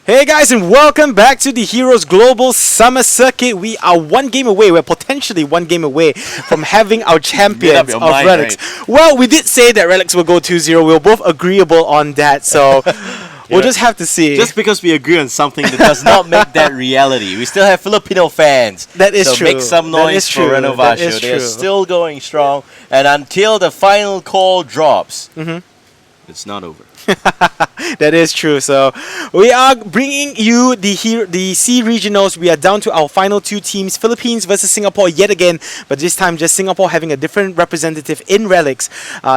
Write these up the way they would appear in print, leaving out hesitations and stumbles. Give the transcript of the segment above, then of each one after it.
Hey guys, and welcome back to the Heroes Global Summer Circuit. We are one game away, we're potentially one game away from having our champions of Relics. Right? Well, we did say that Relics will go 2-0. We were both agreeable on that, so we'll just have to see. Just because we agree on something that does not make that reality. We still have Filipino fans. That is so true. Make some noise for Renovatio. They're still going strong. And until the final call drops, it's not over. That is true. So we are bringing you the C regionals. We are down to our final two teams, Philippines versus Singapore yet again, but this time just Singapore having a different representative in Relics.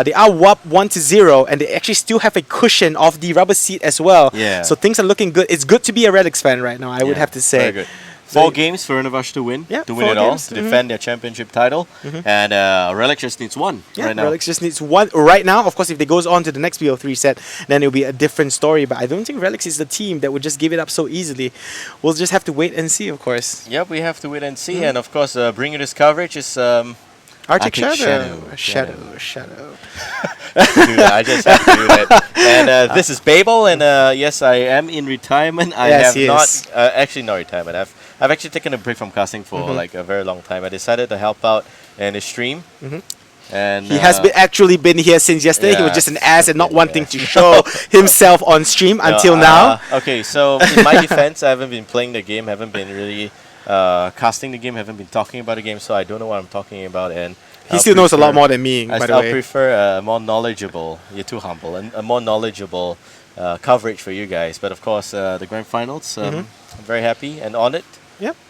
They are WAP 1-0, and they actually still have a cushion of the rubber seat as well. Yeah. So things are looking good. It's good to be a Relics fan right now, I would have to say. Very good. 4 games for Renovatio to win. Yeah, to win it all, to defend their championship title. And Relics just needs one right now. Relics just needs one right now. Of course, if they goes on to the next BO3 set, then it'll be a different story. But I don't think Relics is the team that would just give it up so easily. We'll just have to wait and see, of course. Yep, we have to wait and see. And of course, bringing this coverage is Arctic Shadow. Shadow. I just have to do that. And this is Babel, and yes, I am in retirement. I have not, actually not retirement. I've actually taken a break from casting for like a very long time. I decided to help out in the stream. And he has actually been here since yesterday. He was just an ass and not wanting to show himself on stream until now. Okay, so in my defense, I haven't been playing the game, haven't been really casting the game, haven't been talking about the game, so I don't know what I'm talking about. And he still knows a lot more than me, by the way. I prefer a more knowledgeable, you're too humble, and a more knowledgeable coverage for you guys. But of course, the grand finals, I'm very happy and honored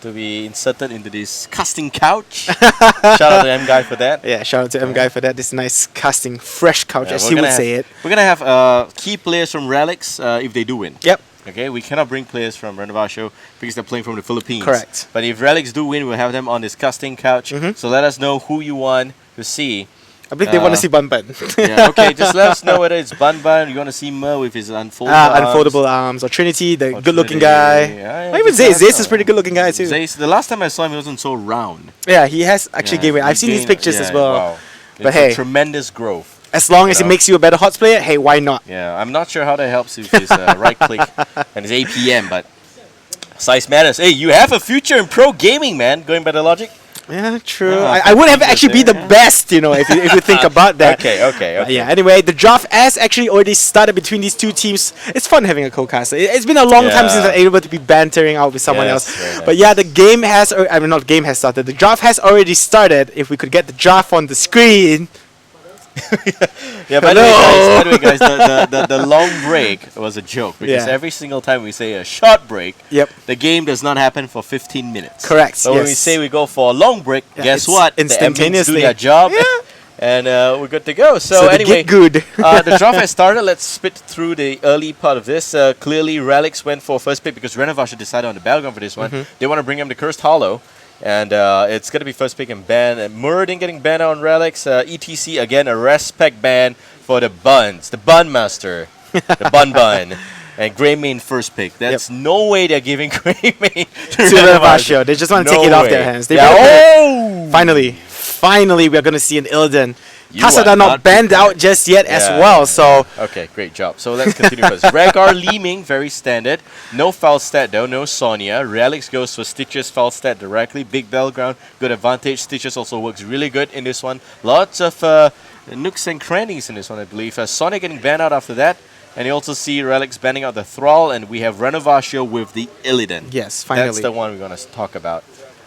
to be inserted into this casting couch. Shout out to M Guy for that. Yeah, shout out to M Guy for that. This nice casting fresh couch, as he would say it. We're gonna have key players from Relics if they do win. Yep. Okay, we cannot bring players from Renovatio because they're playing from the Philippines. Correct. But if Relics do win, we'll have them on this casting couch. So let us know who you want to see. I believe they want to see Bun Bun. Yeah, okay, just let us know whether it's Bun Bun, you want to see Mer with his unfoldable arms, or Trinity, the good-looking guy. Or even Zace. Zace is a pretty good-looking guy too. Zace, the last time I saw him, he wasn't so round. Yeah, he has actually gained weight. I've seen his pictures as well. Wow. But it's hey, a tremendous growth. As long as it makes you a better HOTS player, hey, why not? Yeah, I'm not sure how that helps with his right click and his APM, but size matters. Hey, you have a future in pro gaming, man, going by the logic. Yeah, true. I would have actually be the best, you know, if you think about that. Okay. Yeah, anyway, the draft has actually already started between these two teams. It's fun having a co-caster. It's been a long time since I'm able to be bantering out with someone else. Nice. But yeah, the game has, not game has started. The draft has already started. If we could get the draft on the screen. Yeah, by the way, guys, the long break was a joke because every single time we say a short break, the game does not happen for 15 minutes. Correct. But when we say we go for a long break, guess what? Instantaneously. The admins do their job, and we're good to go. So anyway, good. The draft has started. Let's spit through the early part of this. Clearly, Relics went for first pick because Renovatio decided on the battleground for this one. They want to bring him the Cursed Hollow. And it's going to be first pick and ban. And Muradin getting banned on Relics. ETC, again, a respect ban for the Buns. The Bun Master. The Bun. And Greymane first pick. That's no way they're giving Greymane to Renovatio. They just want to take it off their hands. Finally, we are going to see an Illidan. Tasada not banned out just yet as well, so... Okay, great job. So let's continue first. Rhaegar Leeming, very standard. No foul stat though, no Sonya. Relics goes for Stitches foul stat directly. Big battleground, good advantage. Stitches also works really good in this one. Lots of nooks and crannies in this one, I believe. Sonic getting banned out after that. And you also see Relics banning out the Thrall, and we have Renovatio with the Illidan. Yes, finally. That's the one we're going to talk about.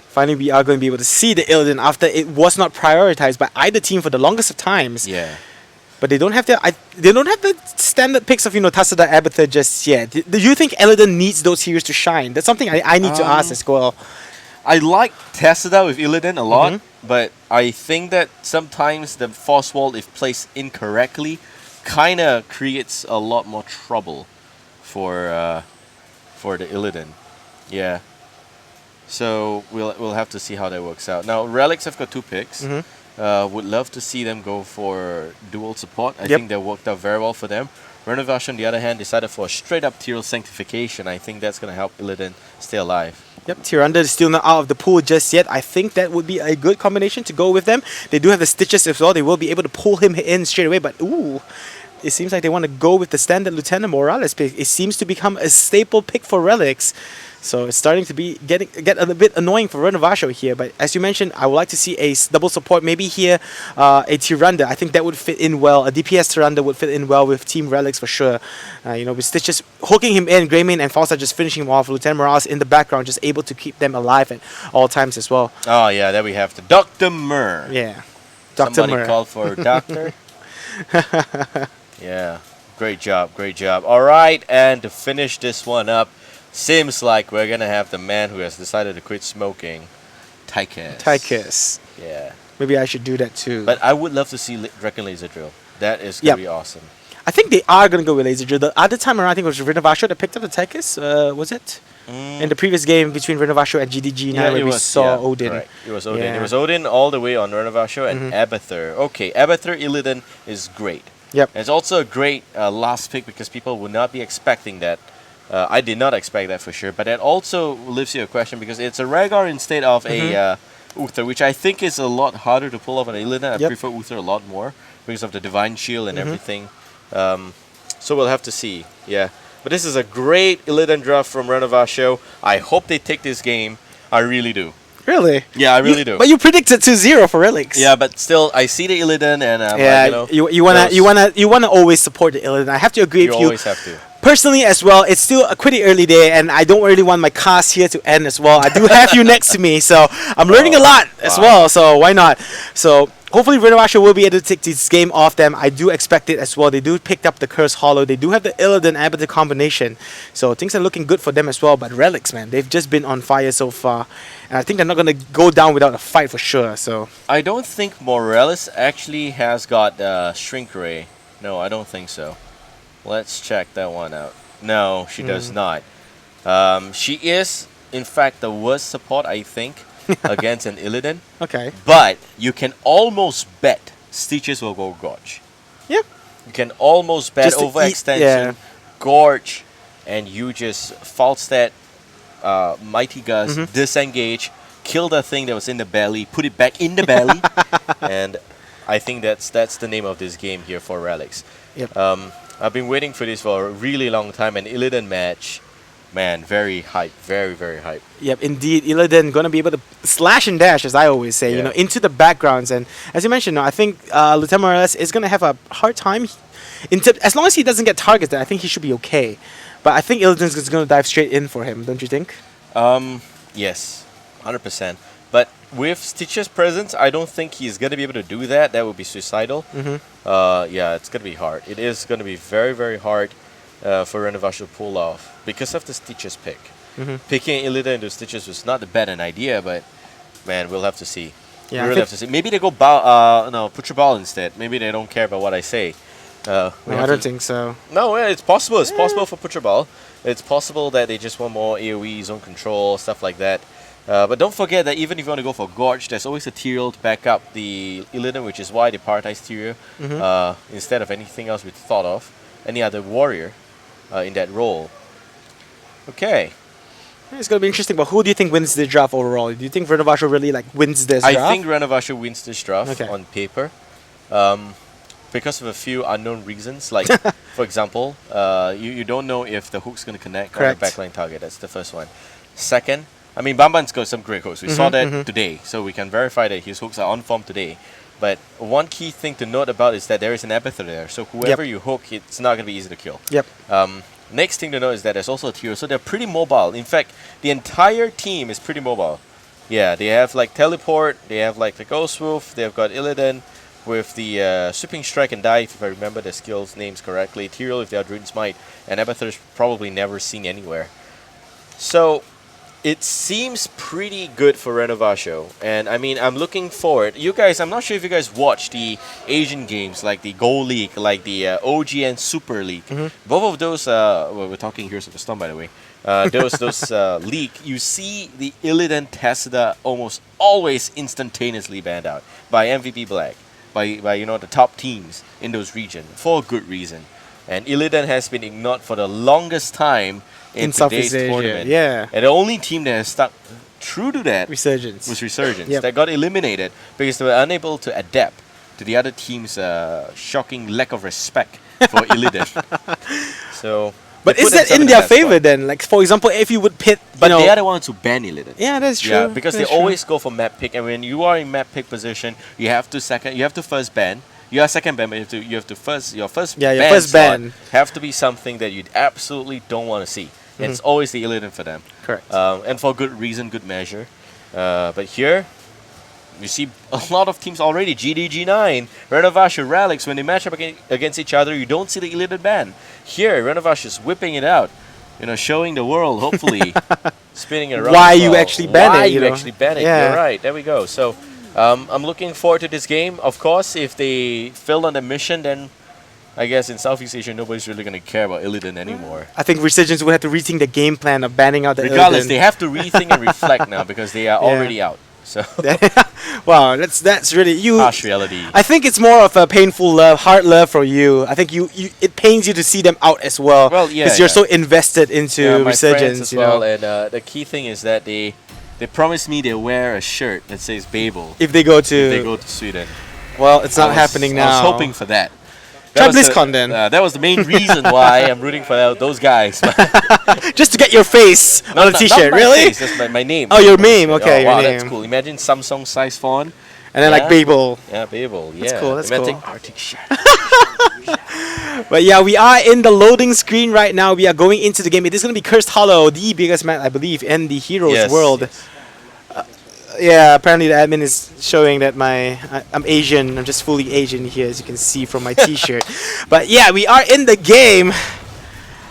Finally, we are going to be able to see the Illidan after it was not prioritized by either team for the longest of times. Yeah. But they don't have the standard picks of Tasada Abathur just yet. Do you think Illidan needs those heroes to shine? That's something I need to ask as well. I like Tasada with Illidan a lot, but I think that sometimes the Force Wall, if placed incorrectly, kind of creates a lot more trouble for the Illidan. Yeah. So we'll have to see how that works out. Now, Relics have got 2 picks. Would love to see them go for dual support. I think that worked out very well for them. Renovatio, on the other hand, decided for a straight-up Tyrael Sanctification. I think that's going to help Illidan stay alive. Yep, Tyrande is still not out of the pool just yet. I think that would be a good combination to go with them. They do have the Stitches as well. They will be able to pull him in straight away, but ooh, it seems like they want to go with the standard Lieutenant Morales pick. It seems to become a staple pick for Relics. So it's starting to get a bit annoying for Renovatio here. But as you mentioned, I would like to see a double support. Maybe here a Tyrande. I think that would fit in well. A DPS Tyrande would fit in well with Team Relics for sure. With Stitch just hooking him in, Greymane and Falstad just finishing him off. Lieutenant Morales in the background, just able to keep them alive at all times as well. Oh yeah, there we have the Dr. Mur. Yeah, Dr. Somebody Mur. called for a doctor. Yeah, great job, great job. All right, and to finish this one up, seems like we're gonna have the man who has decided to quit smoking, Tychus. Yeah. Maybe I should do that too. But I would love to see Dragon Laser Drill. That is gonna be awesome. I think they are going to go with Laser Drill. The other time around, I think it was Renovatio that picked up the Tychus. Was it? In the previous game between Renovatio and GDG, where we saw Odin. Correct. It was Odin. Yeah. It was Odin all the way on Renovatio and Abathur. Okay, Abathur Illidan is great. Yep. And it's also a great last pick because people would not be expecting that. I did not expect that for sure. But that also leaves you a question because it's a Rhaegar instead of a Uther, which I think is a lot harder to pull off on Illidan. I prefer Uther a lot more because of the Divine Shield and everything. So we'll have to see. Yeah. But this is a great Illidan draft from Renovatio. I hope they take this game. I really do. Really? Yeah, I really do. But you predicted 2-0 for Relics. Yeah, but still, I see the Illidan and you wanna always support the Illidan. I have to agree with you. You always have to. Personally as well, it's still a pretty early day, and I don't really want my cast here to end as well. I do have you next to me, so I'm learning a lot as well. So why not? So hopefully Renovatio will be able to take this game off them. I do expect it as well. They do pick up the Curse Hollow. They do have the Illidan Abathur combination, so things are looking good for them as well. But Relics, man, they've just been on fire so far, and I think they're not gonna go down without a fight for sure. So I don't think Morales actually has got Shrink Ray. No, I don't think so. Let's check that one out. No, she does not. She is, in fact, the worst support, I think, against an Illidan. okay, But you can almost bet Stitches will go Gorge. yeah, You can almost bet Just to overextension, Gorge, and you just Falstad, Mighty Gust, disengage, kill the thing that was in the belly, put it back in the belly, and I think that's the name of this game here for Relics. Yep. I've been waiting for this for a really long time. An Illidan match, man, very hype, very very hype. Yep, indeed. Illidan gonna be able to slash and dash, as I always say, Yeah. into the backgrounds. And as you mentioned, I think Lieutenant Morales is gonna have a hard time. As long as he doesn't get targeted, I think he should be okay. But I think Illidan's just gonna dive straight in for him, don't you think? Yes, 100%. But with Stitch's presence, I don't think he's gonna be able to do that. That would be suicidal. Yeah, it's gonna be hard. It is gonna be very very hard for Renovatio to pull off because of the Stitches pick. Picking Illidan into Stitches was not a bad an idea, but man, we'll have to see. Yeah, We really have to see. Maybe they go Putra Ball instead. Maybe they don't care about what I say. No, I don't think so. No, yeah, it's possible. It's possible for Putra Ball. It's possible that they just want more AoE, zone control, stuff like that. But don't forget that even if you want to go for Gorge, there's always a Tyrael to back up the Illidan, which is why they prioritize Tyrael instead of anything else we thought of. Any other warrior in that role. Okay. It's gonna be interesting. But who do you think wins the draft overall? Do you think Renovatio really wins this draft? I think Renovatio wins this draft Okay. on paper. Because of a few unknown reasons. Like, for example, you don't know if the hook's going to connect Correct. on the backline target. That's the first one. Second, I mean, Bamban's got some great hooks. We saw that today, so we can verify that his hooks are on form today. But one key thing to note about is that there is an Abathur there. So whoever you hook, it's not going to be easy to kill. Yep. Next thing to know is that there's also a Tyrael. So they're pretty mobile. In fact, the entire team is pretty mobile. Yeah, they have teleport, they have the Ghost Wolf, they've got Illidan with the Sweeping Strike and Dive, if I remember the skills names correctly. Tyrael if they are Druid Smite, and Abathur's probably never seen anywhere. So it seems pretty good for Renovatio, and I mean, I'm looking forward. You guys, I'm not sure if you guys watch the Asian games, like the Go League, like the OGN Super League. Both of those, well, we're talking Heroes of the Storm, by the way. Those league, you see the Illidan Tessida almost always instantaneously banned out by MVP Black, by the top teams in those regions for a good reason. And Illidan has been ignored for the longest time in Southeast today's Asia, tournament. yeah. And the only team that has stuck true to that Resurgence. was Resurgence. Yep. That got eliminated because they were unable to adapt to the other team's shocking lack of respect for Illidan. So, But they is put that themselves in a their bad favor spot. then? Like, for example, if you would pit, But you know, they are the ones who ban Illidan. yeah, that's true. Yeah, because That's they true. always go for map pick, and when you are in map pick position, you have to first ban. You are second ban, but you have to first your first Yeah, your ban first slot ban. have to be something that you absolutely don't want to see. And it's always the Illidan for them. Correct. And for good reason, good measure. But here, you see a lot of teams already. GDG9, Renovatio, Relics, when they match up against each other, you don't see the Illidan ban. Here, Renovatio is whipping it out. You know, showing the world, hopefully, spinning it around. Why as you well. actually ban Why it, you you know? actually ban it. Yeah. You're right. There we go. So, I'm looking forward to this game. Of course, if they fail on the mission, then I guess in Southeast Asia, nobody's really going to care about Illidan anymore. I think Resurgence will have to rethink the game plan of banning out the Regardless, Illidan. they have to rethink and reflect now because they are already out. So, Wow, that's really you. harsh reality. I think it's more of a painful love, hard love for you. I think you it pains you to see them out as well. Well, yeah, because you're yeah. so invested into Yeah, my friends Resurgence. as You well. know, And the key thing is that they promised me they'll wear a shirt that says Babel if they go to, if they go to Sweden. well, it's not I was- happening now. I was hoping for that. Try was the- BlizzCon then. That was the main reason why I'm rooting for those guys. Just to get your face on a Not T-shirt, my really? face, that's my name. Oh, your name. Okay, Oh, wow, your that's name. cool. Imagine Samsung size font. And then like Yeah. Babel. Yeah, Babel. Yeah. That's cool, that's Imagine cool. Arctic shirt. But yeah, we are in the loading screen right now. We are going into the game. It is going to be Cursed Hollow, the biggest map, I believe, in the Heroes Yes, world. yes. Yeah, apparently the admin is showing that I'm Asian. I'm just fully Asian here, as you can see from my T-shirt. But yeah, we are in the game.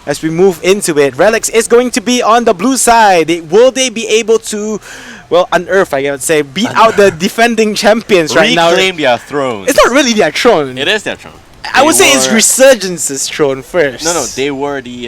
As we move into it, Relics is going to be on the blue side. Will they be able to, well, unearth, I would say, beat out the defending champions right now? Reclaim their thrones. It's not really their throne. It is their throne. I would They say it's were- Resurgence's throne first. No, they were the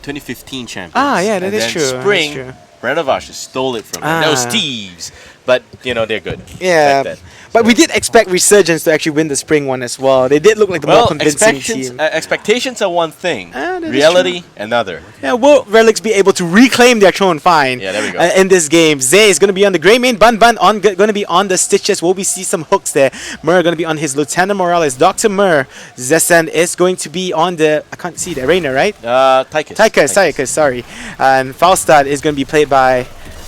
2015 champions. Ah, yeah, that and is then true, that is Spring, true. Renovatio stole it from them. Those Ah. thieves. But, they're good. Yeah, back then. but we did expect Resurgence to actually win the spring one as well. They did look like the more Well, convincing team. expectations are one thing. Ah, that is Reality, another. Yeah, will Relics be able to reclaim their throne? Fine. Yeah, there we go. In this game, Zay is going to be on the Grey Main, Bun going to be on the Stitches. Will we see some hooks there? Mur going to be on his Lieutenant Morales. Dr. Mur, Zessen is going to be on the, I can't see the Arena, right? Tychus, sorry. And Falstad is going to be played by,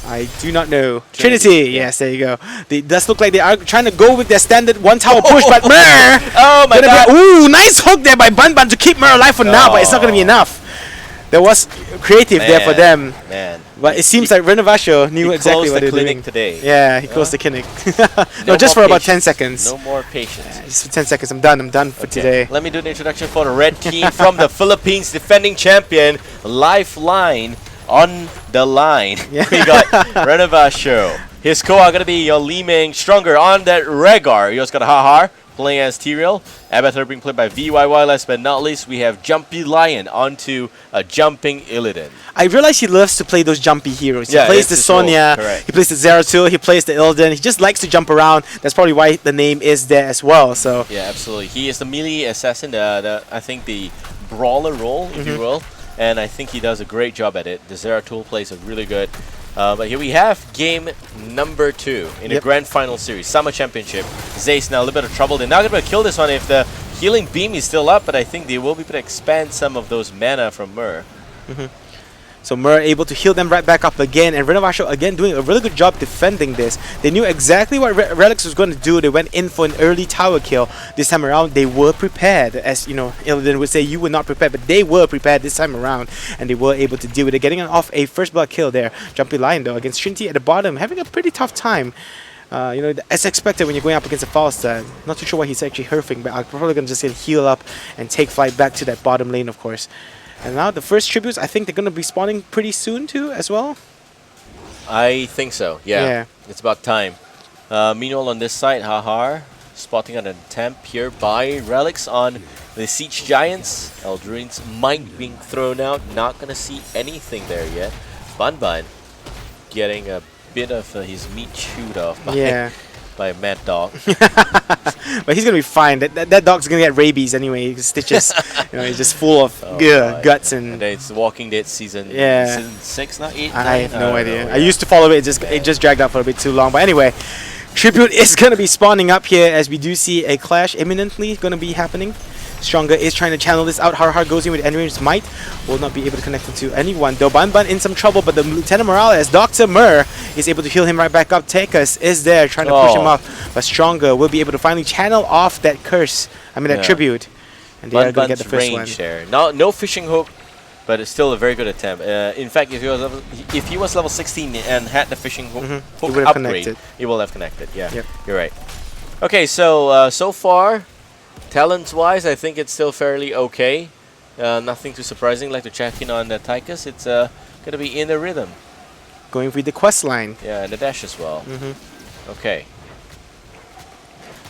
I do not know. Trinity. Yes, there you go. It does look like they are trying to go with their standard one tower push, but Mur. Oh my god. Ooh, nice hook there by Bun to keep Mur alive for now, but it's not going to be enough. There was creative there for them, Man. but it seems like Renovatio knew He exactly closed what the they're clinic doing. today. Yeah, he closed the clinic. No just for more about 10 patience. seconds. No more patience. Just for 10 seconds. I'm done for today. Let me do the introduction for the red team from the Philippines, defending champion, Lifeline on the line. Yeah. We got Renovatio. His co-op gonna be your Li Ming, stronger on that Rhaegar. You also got Hahar playing as Tyrael. Avatar being played by VYY. Last but not least, we have Jumpy Lion onto a jumping Illidan. I realize he loves to play those jumpy heroes. Yeah, He plays it's the his role, Sonya, correct. he plays the Zeratul, he plays the Illidan. He just likes to jump around. That's probably why the name is there as well. So Yeah, absolutely. He is the melee assassin, I think the brawler role, if you will. And I think he does a great job at it. The Zeratul plays a really good. But here we have game number 2 in the Grand Final Series, Summer Championship. Zay's now a little bit of trouble. They're not going to be able to kill this one if the healing beam is still up, but I think they will be able to expand some of those mana from Mur. So Mur able to heal them right back up again, and Renovatio again doing a really good job defending this. They knew exactly what Relics was going to do. They went in for an early tower kill. This time around, they were prepared. As you know, Illidan would say you were not prepared, but they were prepared this time around, and they were able to deal with it, getting off a first blood kill there. Jumpy Lion though against Trinity at the bottom, having a pretty tough time. As expected when you're going up against a Falstad. Not too sure why he's actually hurting, but I'm probably going to just heal up and take flight back to that bottom lane, of course. And now the first tributes, I think they're going to be spawning pretty soon too, as well. I think so, yeah. Yeah. It's about time. Meanwhile, on this side, Hahar spotting an attempt here by Relics on the Siege Giants. Eldruins might being thrown out. Not going to see anything there yet. Bun getting a bit of his meat chewed off by Mad Dog. But he's going to be fine. That dog's going to get rabies anyway. Stitches, he's just full of guts And and... then it's Walking Dead season 6 now, 8, I have no don't idea. know, I used to follow it. It just dragged out for a bit too long. But anyway, Tribute is going to be spawning up here as we do see a clash imminently going to be happening. Stronger is trying to channel this out. Har goes in with Enraged Might. Will not be able to connect it to anyone. Though Ban in some trouble, but the Lieutenant Morales, Dr. Mur, is able to heal him right back up. Tekas is there trying to push him off. But Stronger will be able to finally channel off that curse. I mean, that tribute. And they are going to get the first one. There. No fishing hook, but it's still a very good attempt. In fact, if he was level 16 and had the fishing hook upgrade, he will have connected. Yeah, you're right. Okay, so so far, talents-wise, I think it's still fairly okay. Nothing too surprising. Like to check in on the Tychus. It's going to be in the rhythm. Going with the quest line. Yeah, and the dash as well. Okay.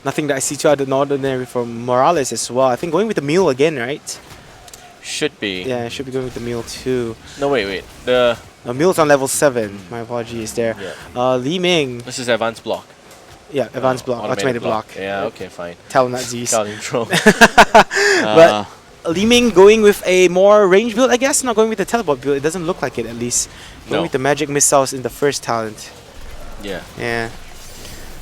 Nothing that I see too out of the ordinary from Morales as well. I think going with the mule again, right? Should be. Yeah, I should be going with the mule too. No, wait. The mule's on level 7. My apologies there. Yeah. Li Ming. This is advanced block. Yeah, advanced block, automated block. Yeah, okay, fine. Talon at Z's. But Li Ming going with a more range build, I guess. Not going with the teleport build. It doesn't look like it, at least. Going with the magic missiles in the first talent. Yeah. Yeah.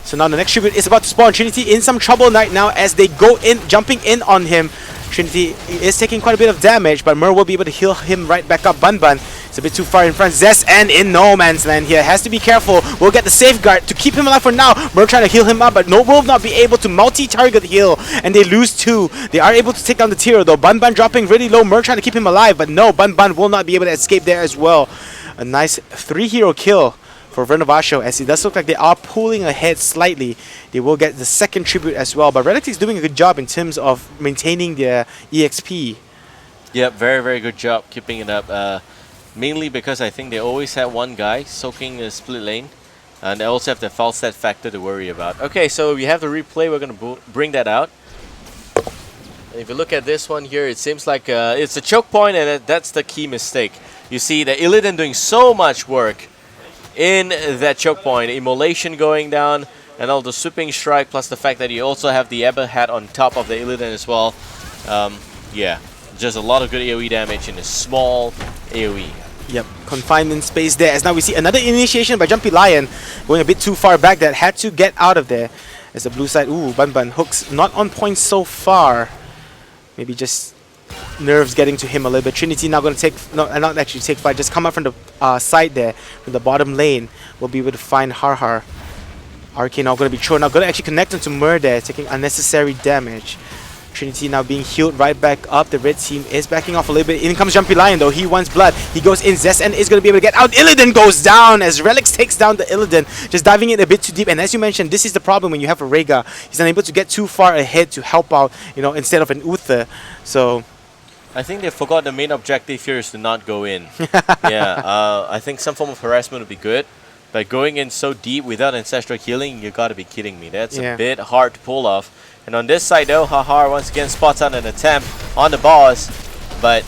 So now the next tribute is about to spawn. Trinity in some trouble right now as they go in, jumping in on him. Trinity is taking quite a bit of damage, but Mur will be able to heal him right back up. Bun it's a bit too far in front. Zest and in no man's land here. Has to be careful. We'll get the safeguard to keep him alive for now. Mur trying to heal him up, but will not be able to multi-target heal, and they lose 2. They are able to take down the tier though. Bun dropping really low. Mur trying to keep him alive, but no, Bun will not be able to escape there as well. A nice 3-hero kill for Renovatio, as it does look like they are pulling ahead slightly. They will get the second tribute as well, but Relics is doing a good job in terms of maintaining their EXP. Yep, very good job keeping it up. Mainly because I think they always had one guy soaking the split lane, and they also have the foul set factor to worry about. Okay, so we have the replay. We're going to bring that out. If you look at this one here, it seems like it's a choke point, and that's the key mistake. You see the Illidan doing so much work in that choke point, immolation going down, and all the sweeping strike, plus the fact that you also have the Ebba hat on top of the Illidan as well. Yeah, just a lot of good AoE damage in a small AoE. Yep, confined in space there. As now we see another initiation by Jumpy Lion, going a bit too far back. That had to get out of there. As the blue side, Bun hooks not on point so far. Maybe just nerves getting to him a little bit. Trinity now going to take, not actually take fight, just come up from the side there, from the bottom lane. We'll be able to find Har. RK now going to be thrown out, going to actually connect him to Mur there, taking unnecessary damage. Trinity now being healed right back up. The red team is backing off a little bit. In comes Jumpy Lion though. He wants blood. He goes in. Zest and is going to be able to get out. Illidan goes down as Relics takes down the Illidan. Just diving in a bit too deep. And as you mentioned, this is the problem when you have a Rhaegar. He's unable to get too far ahead to help out, instead of an Uther. So I think they forgot the main objective here is to not go in. Yeah, I think some form of harassment would be good. But going in so deep without ancestral healing, you gotta be kidding me. That's a bit hard to pull off. And on this side though, Har once again spots out an attempt on the boss, but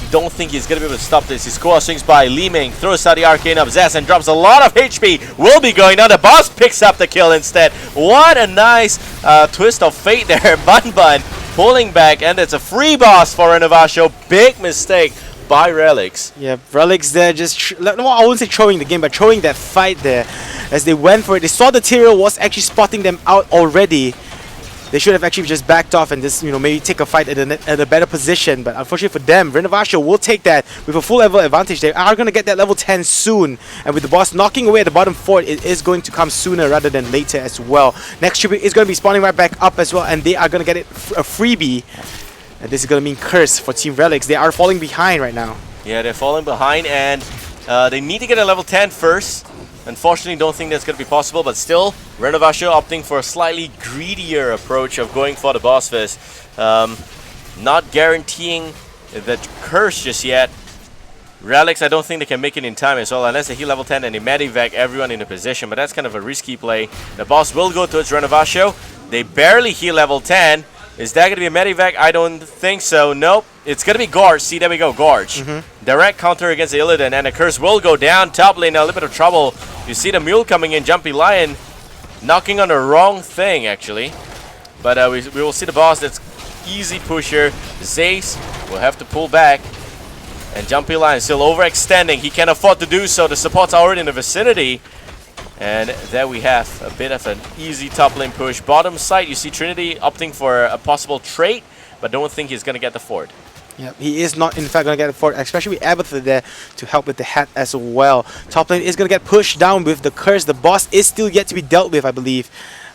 don't think he's gonna be able to stop this. His score swings by. Li Ming throws out the arcane of Zest and drops a lot of HP. Will be going down. The boss picks up the kill instead. What a nice twist of fate there. Bun pulling back, and it's a free boss for Renovatio. Big mistake by Relics. Yeah, Relics there just, I won't say throwing the game, but throwing that fight there as they went for it. They saw the Tyrael was actually spotting them out already. They should have actually just backed off and just, maybe take a fight at a better position. But unfortunately for them, Renovatio will take that with a full level advantage. They are going to get that level 10 soon. And with the boss knocking away at the bottom fort, it is going to come sooner rather than later as well. Next tribute is going to be spawning right back up as well. And they are going to get it a freebie. And this is going to mean curse for Team Relics. They are falling behind right now. Yeah, they're falling behind, and they need to get a level 10 first. Unfortunately, don't think that's going to be possible, but still, Renovatio opting for a slightly greedier approach of going for the boss fist. Not guaranteeing the curse just yet. Relics, I don't think they can make it in time as well, unless they heal level 10 and they medivac everyone in the position, but that's kind of a risky play. The boss will go towards Renovatio. They barely heal level 10. Is that going to be a medivac? I don't think so. Nope. It's going to be Gorge. See, there we go. Gorge. Direct counter against Illidan, and the curse will go down. Top lane, a little bit of trouble. You see the mule coming in. Jumpy Lion knocking on the wrong thing, actually. But we will see the boss. That's easy pusher. Zace will have to pull back. And Jumpy Lion still overextending. He can't afford to do so. The support's already in the vicinity. And there we have a bit of an easy top lane push. Bottom side, you see Trinity opting for a possible trade, but don't think he's going to get the fort. Yep, he is not in fact going to get it forward, especially with Abathur there to help with the hat as well. Top lane is going to get pushed down with the curse. The boss is still yet to be dealt with, I believe.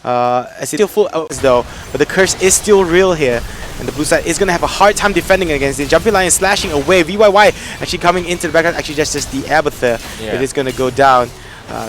As it's still full hours though, but the curse is still real here. And the blue side is going to have a hard time defending against it. Jumping Lion slashing away. VYY actually coming into the background. Actually, just the Abathur. Yeah. It is going to go down.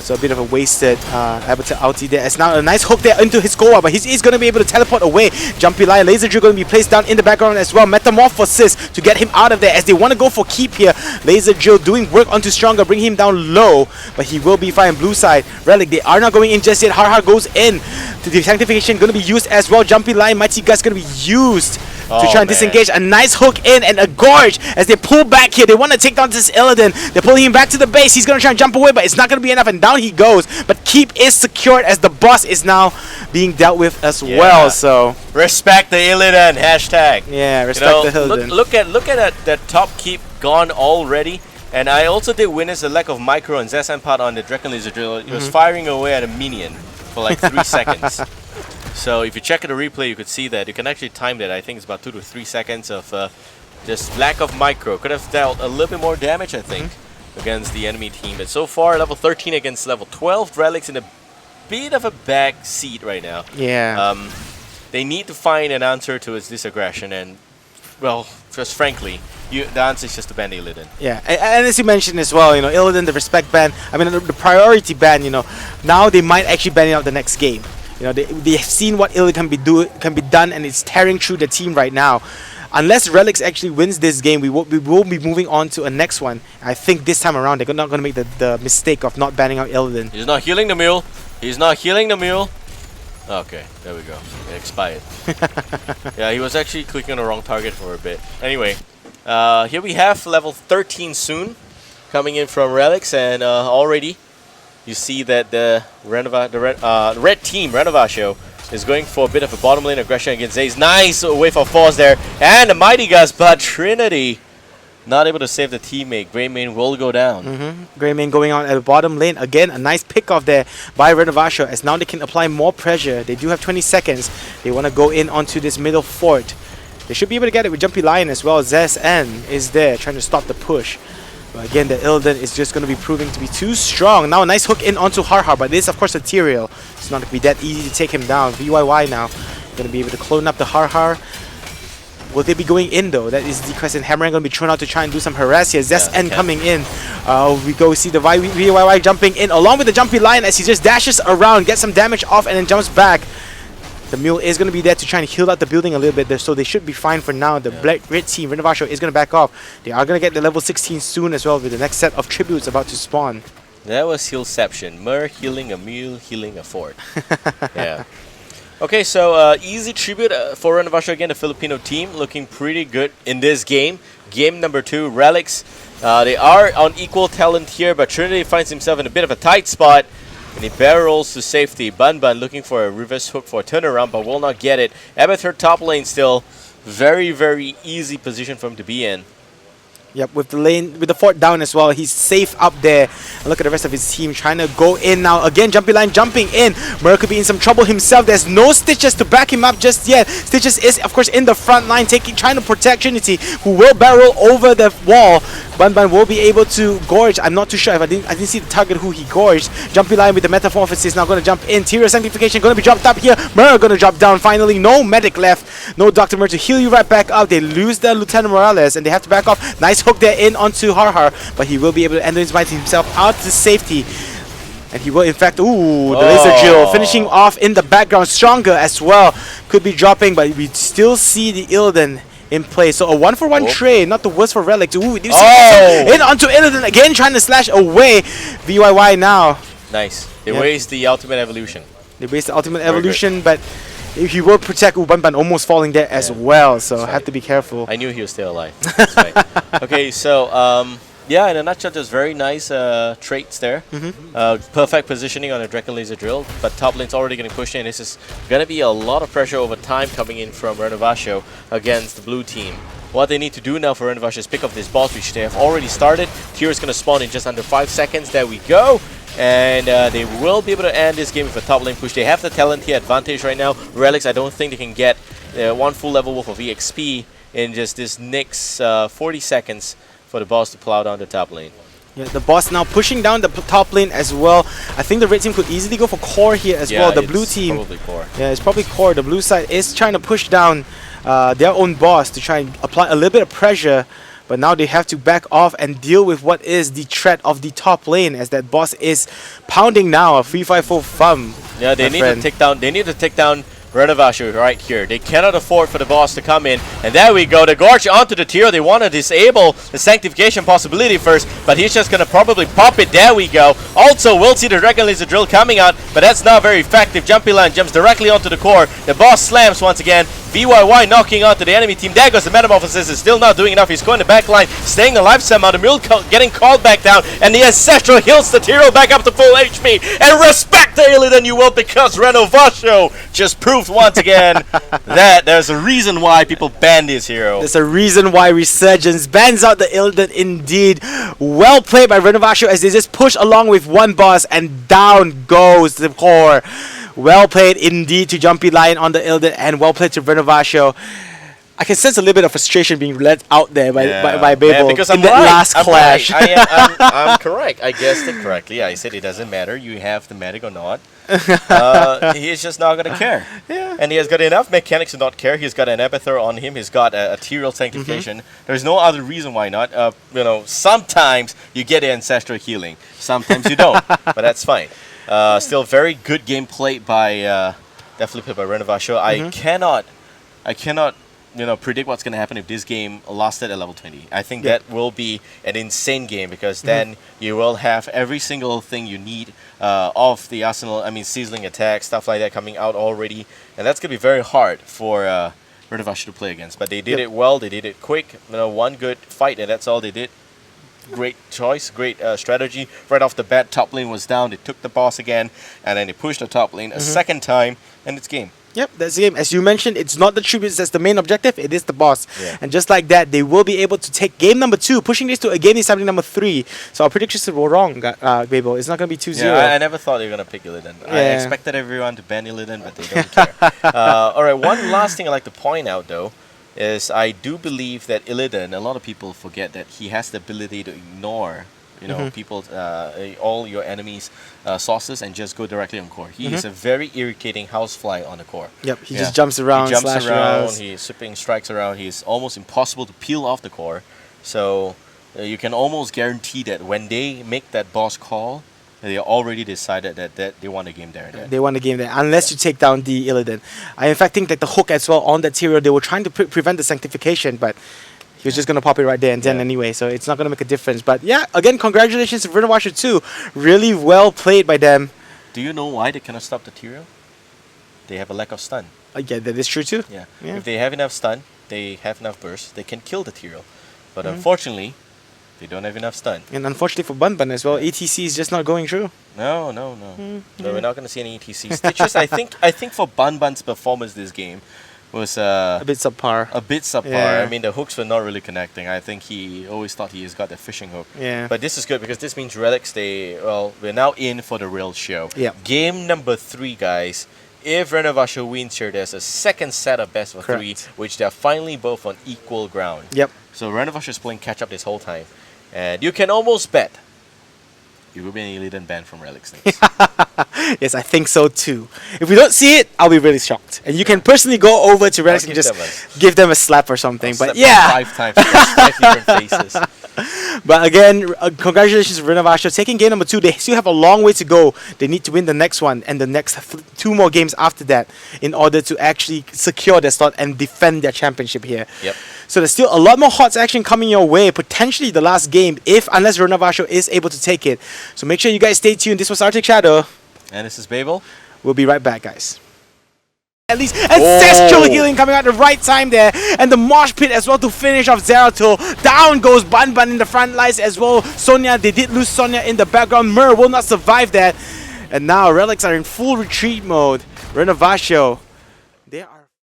So a bit of a wasted Abathur ulti there. It's now a nice hook there into his Goa, but he's going to be able to teleport away. Jumpy Lion, Laser Drill going to be placed down in the background as well. Metamorphosis to get him out of there as they want to go for keep here. Laser Drill doing work onto Stronger, bring him down low, but he will be fine. Blue side, Relic, they are not going in just yet. Har goes in. The Sanctification going to be used as well. Jumpy Lion, Mighty Gust going to be used to try and disengage. A nice hook in and a gorge as they pull back here. They want to take down this Illidan. They're pulling him back to the base. He's going to try and jump away, but it's not going to be enough, and down he goes. But keep is secured as the boss is now being dealt with as well. So respect the Illidan, hashtag. Yeah, respect the Illidan. Look at that top keep gone already. And I also did witness the lack of micro and Zesan part on the Dragon Laser Drill. It was firing away at a minion for like 3 seconds. So if you check the replay, you could see that you can actually time that. I think it's about 2 to 3 seconds of just lack of micro. Could have dealt a little bit more damage, I think, against the enemy team. But so far, level 13 against level 12. Relics in a bit of a back seat right now. Yeah. They need to find an answer to this aggression, and well, just frankly, the answer is just to ban Illidan. Yeah, and as you mentioned as well, Illidan, the respect ban, I mean the priority ban, now they might actually ban it out the next game. They've seen what Illidan can be done, and it's tearing through the team right now. Unless Relics actually wins this game, we will be moving on to a next one. I think this time around they're not going to make the mistake of not banning out Illidan. He's not healing the mule. He's not healing the mule. Okay, there we go. It expired. Yeah, he was actually clicking on the wrong target for a bit. Anyway, here we have level 13 soon coming in from Relics, and already you see that the red team, Renovatio, is going for a bit of a bottom lane aggression against Zaze. Nice wave of force there, and the Mighty Gust, but Trinity not able to save the teammate. Greymane will go down. Greymane going on at the bottom lane. Again, a nice pick off there by Renovatio as now they can apply more pressure. They do have 20 seconds. They want to go in onto this middle fort. They should be able to get it with Jumpy Lion as well. Zes N is there trying to stop the push. But again, the Illidan is just going to be proving to be too strong. Now a nice hook in onto Har, but this is of course ethereal. It's not going to be that easy to take him down. VYY now going to be able to clone up the Har. Will they be going in though? That is the question. Hammerang going to be thrown out to try and do some harass here. Zes N coming in. We go see the VYY jumping in along with the Jumpy Lion as he just dashes around, gets some damage off, and then jumps back. The mule is going to be there to try and heal out the building a little bit there, so they should be fine for now. The red team, Renovatio, is going to back off. They are going to get the level 16 soon as well with the next set of tributes about to spawn. That was Healception. Mer healing a mule, healing a fort. Yeah. Okay, so easy tribute for Renovatio again, the Filipino team, looking pretty good in this game. Game number 2, Relics. They are on equal talent here, but Trinity finds himself in a bit of a tight spot. And he barrels to safety. Bun looking for a reverse hook for a turnaround, but will not get it. Abathur top lane still. Very, very easy position for him to be in. Yep, with the fort down as well, he's safe up there. And look at the rest of his team trying to go in now. Again, Jumpy Line jumping in. Mer could be in some trouble himself. There's no Stitches to back him up just yet. Stitches is, of course, in the front line, trying to protect Trinity, who will barrel over the wall. Bun will be able to gorge. I'm not too sure if I didn't see the target who he gorged. Jumpy Line with the Metamorphosis now going to jump in. Tyria Sanctification going to be dropped up here. Mer going to drop down finally. No medic left. No Dr. Mer to heal you right back up. They lose the Lieutenant Morales and they have to back off. Nice hook there in onto Har, but he will be able to end himself out to safety. And he will in fact, the laser drill finishing off in the background. Stronger as well could be dropping, but we still see the Illidan in play. So a 1-for-1 trade, not the worst for Relics. Do you see in onto Illidan again, trying to slash away VYY now. Nice. They waste the ultimate evolution. They waste the ultimate evolution, but he will protect Ban almost falling there as well, so have to be careful. I knew he was still alive. That's right. Okay, so yeah, in a nutshell, just very nice traits there. Perfect positioning on a Dragon Laser Drill, but top lane's already getting pushed in. This is going to be a lot of pressure over time coming in from Renovatio against the blue team. What they need to do now for Renovatio is pick up this boss, which they have already started. Tyr's going to spawn in just under 5 seconds. There we go. and they will be able to end this game with a top lane push. They have the talent here advantage right now. Relics, I don't think they can get one full level worth of EXP in just this next 40 seconds for the boss to plow down the top lane. Yeah, the boss now pushing down the top lane as well. I think the red team could easily go for core here as well. The blue team, probably core. Yeah, it's probably core. The blue side is trying to push down their own boss to try and apply a little bit of pressure. But now they have to back off and deal with what is the threat of the top lane, as that boss is pounding now a 3-5-4 thumb. Yeah, they need to take down. They need to take down Renovatio right here. They cannot afford for the boss to come in. And there we go. The Gorge onto the Tiro. They want to disable the Sanctification possibility first, but he's just going to probably pop it. There we go. Also, we'll see the Dragon Laser Drill coming out, but that's not very effective. Jumpy Line jumps directly onto the core. The boss slams once again. VYY knocking onto the enemy team. There goes the Metamorphosis. Is still not doing enough. He's going to backline, staying alive somehow. The Mule getting called back down, and the Ancestral heals the Tiro back up to full HP. And respect the Illidan, you will, because Renovatio just proved once again that there's a reason why people ban this hero. There's a reason why Resurgence bans out the Illidan indeed. Well played by Renovatio as they just push along with one boss, and down goes the core. Well played indeed to Jumpy Lion on the Illidan, and well played to Renovatio. I can sense a little bit of frustration being let out there by Babel because in that last clash. Right. I'm correct. I guessed it correctly. I said it doesn't matter. You have the medic or not. He's just not going to care. Yeah. And he has got enough mechanics to not care. He's got an Epither on him. He's got a Ethereal Sanctification. There's no other reason why not. You know, sometimes you get Ancestral Healing. Sometimes you don't. But that's fine. Still very good game played by definitely played by Renovatio. I cannot predict what's going to happen if this game lasted at level 20. I think that will be an insane game, because then you will have every single thing you need of the arsenal. I mean, sizzling attack, stuff like that coming out already, and that's going to be very hard for Renovatio to play against. But they did it well. They did it quick. One good fight, and that's all they did. Great choice, great strategy. Right off the bat, top lane was down. They took the boss again, and then they pushed the top lane a second time, and it's game. Yep, that's the game. As you mentioned, it's not the tributes that's the main objective, it is the boss. Yeah. And just like that, they will be able to take game number 2, pushing this to a game is happening number 3. So our predictions were wrong, Babel. It's not going to be 2-0. Yeah, I never thought they were going to pick Illidan. Yeah. I expected everyone to ban Illidan, but they don't care. Alright, one last thing I'd like to point out, though, is I do believe that Illidan, a lot of people forget that he has the ability to ignore people, all your enemies' sources, and just go directly on core. He is a very irritating housefly on the core. Yep, he just jumps around, he jumps slash around, he's sweeping strikes around, he's almost impossible to peel off the core. So you can almost guarantee that when they make that boss call, they already decided that they want a game there and then. They want a game there, unless you take down the Illidan. I in fact think that the hook as well on that Tyrio, they were trying to prevent the Sanctification, but he was just going to pop it right there and then anyway, so it's not going to make a difference. But yeah, again, congratulations to Renovatio too. Really well played by them. Do you know why they cannot stop the Tyrio? They have a lack of stun. Yeah, that is true too. Yeah. If they have enough stun, they have enough burst, they can kill the Tyrio. But unfortunately, they don't have enough stun. And unfortunately for Bun as well, ETC is just not going through. No. So we're not going to see any ETC. Stitches, I think for Bun's performance this game was a bit subpar. Yeah. I mean, the hooks were not really connecting. I think he always thought he has got the fishing hook. Yeah. But this is good, because this means Relics, we're now in for the real show. Yeah. Game number 3, guys. If Renovatio wins here, there's a second set of best of 3, which they're finally both on equal ground. Yep. So Renovatio is playing catch up this whole time. And you can almost bet it will be an Illidan ban from Relics next. Yes, I think so too. If we don't see it, I'll be really shocked. And you can personally go over to Relics and just give them a slap or something. But yeah, 5 times, 5 different faces. But again, congratulations to Renovatio taking game number 2. They still have a long way to go. They need to win the next one and the next 2 more games after that in order to actually secure their slot and defend their championship here. Yep. So there's still a lot more HOTS action coming your way, potentially the last game, unless Renovatio is able to take it. So make sure you guys stay tuned. This was Arctic Shadow. And this is Babel. We'll be right back, guys. At least Ancestral Healing coming out the right time there. And the Mosh Pit as well to finish off Zeratul. Down goes Bun in the front lines as well. Sonya, they did lose Sonya in the background. Mur will not survive that. And now Relics are in full retreat mode. Renovatio